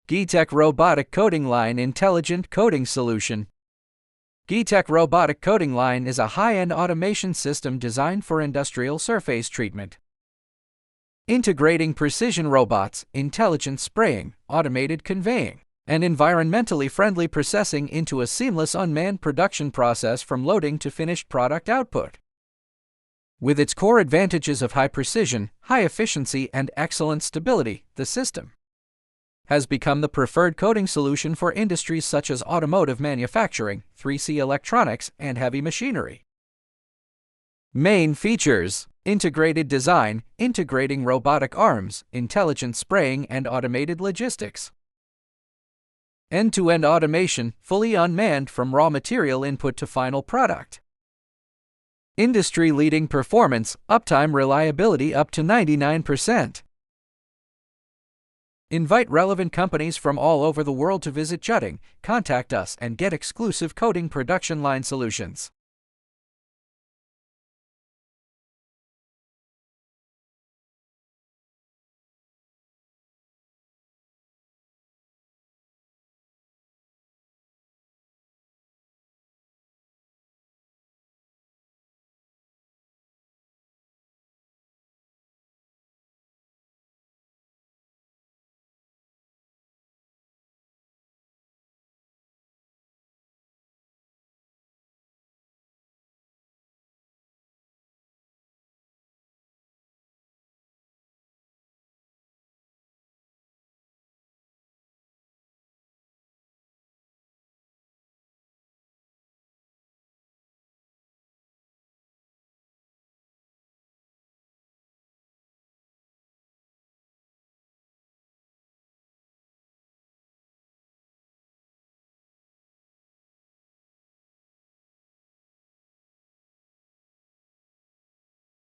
Geetech Robotic Coating Line Intelligent Coating Solution. Geetech Robotic Coating Line is a high-end automation system designed for industrial surface treatment. Integrating precision robots, intelligent spraying, automated conveying, and environmentally friendly processing into a seamless unmanned production process from loading to finished product output. With its core advantages of high precision, high efficiency, and excellent stability, the system has become the preferred coating solution for industries such as automotive manufacturing, 3C electronics, and heavy machinery. Main features: integrated design, integrating robotic arms, intelligent spraying, and automated logistics. End-to-end automation, fully unmanned from raw material input to final product. Industry-leading performance, uptime reliability up to 99%. Invite relevant companies from all over the world to visit Geetech. Contact us and get exclusive coating production line solutions.